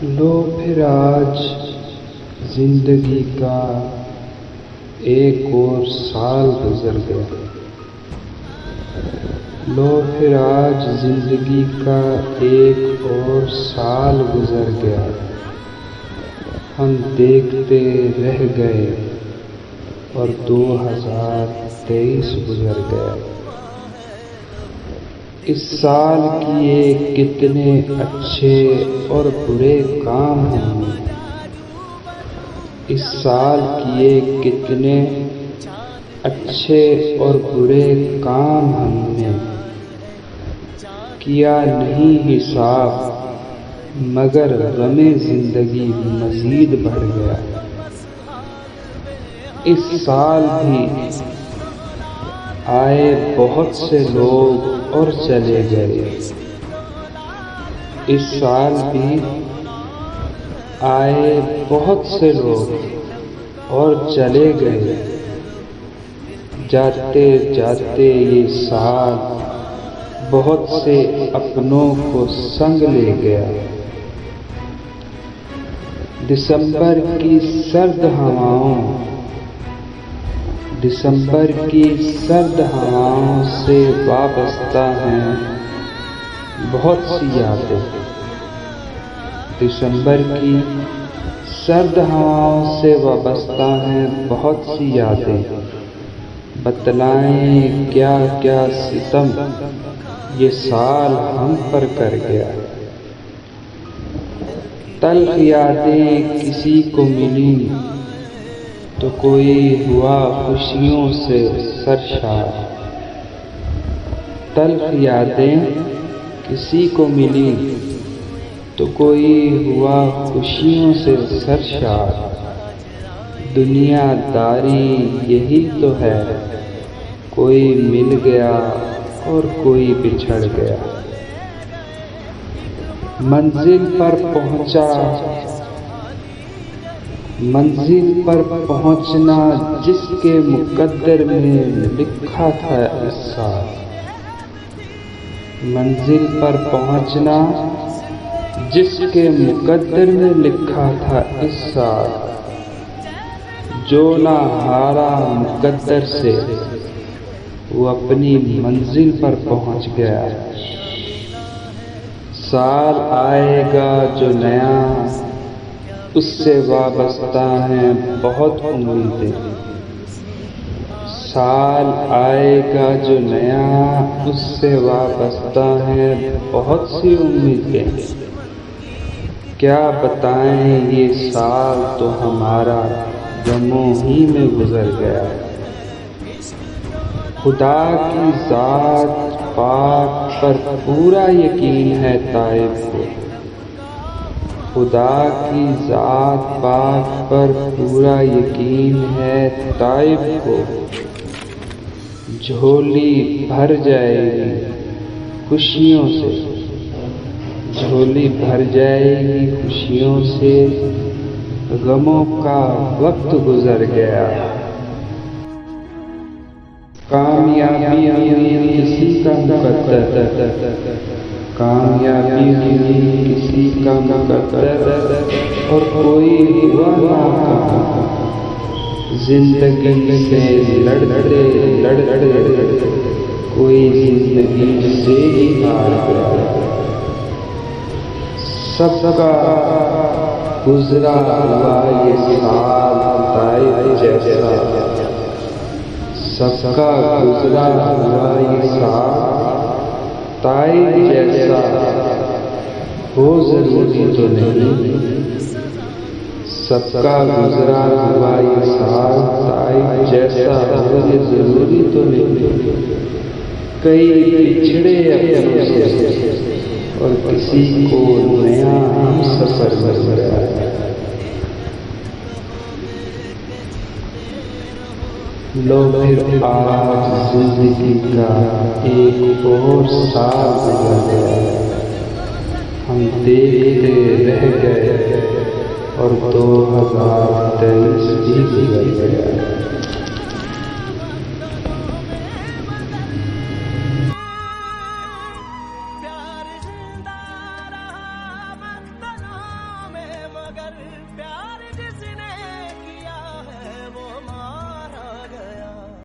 लो फिर आज जिंदगी का एक और साल गुजर गया। लो फिर आज जिंदगी का एक और साल गुजर गया। हम देखते रह गए और 2023 गुजर गया। इस साल किए कितने अच्छे और बुरे काम हमने। इस साल किए कितने अच्छे और बुरे काम हमने। किया नहीं हिसाब मगर गमे जिंदगी मजीद बढ़ गया। इस साल भी आए बहुत से लोग और चले गए। इस साल भी आए बहुत से लोग और चले गए। जाते जाते ये साल बहुत से अपनों को संग ले गया। दिसंबर की सर्द हवाओं से वाबस्ता हैं बहुत सी यादें। दिसंबर की सर्द हवाओं से वाबस्ता हैं बहुत सी यादें। बतलाएं क्या क्या सितम ये साल हम पर कर गया। तल्ख यादें किसी को मिली तो कोई हुआ खुशियों से सरशार। तल्ख यादें किसी को मिली तो कोई हुआ खुशियों से सरशार। दुनियादारी यही तो है, कोई मिल गया और कोई बिछड़ गया। मंजिल पर पहुंचना जिसके मुकद्दर में लिखा था इस साल। मंजिल पर पहुंचना जिसके मुकद्दर में लिखा था इस साल। जो ना हारा मुकद्दर से वो अपनी मंजिल पर पहुंच गया। साल आएगा जो नया उससे वाबस्ता हैं बहुत उम्मीदें। साल आएगा जो नया उससे वाबस्ता हैं बहुत सी उम्मीदें। क्या बताएं ये साल तो हमारा गमों ही में गुजर गया। खुदा की ज़ात पाक पर पूरा यकीन है ताइब को। खुदा की ज़ात पाक पर पूरा यकीन है ताइब को। झोली भर जाएगी खुशियों से। झोली भर जाएगी खुशियों से। गमों का वक्त गुजर गया। कामयाबी किसी का मुकद्दर। कामयाबी किसी का मुकद्दर और कोई हुआ नाकाम। जिंदगी से लड़ते कोई जिंदगी से ही हार गया। सबका गुजरा हुआ ये साल ताइब जैसा। सबका गुजरा हुआ ये साल ताइब जैसा हो जरूरी तो नहीं। सबका गुजरा हुआ ये साल ताइब जैसा हो ये जरूरी तो नहीं। कई पिछड़े अपनों से और किसी को नया हम सफर मिल गया। लो फिर आज जिंदगी का एक और साल गुजर गया। हम देखते रह गए और 2023 भी गुजर गया।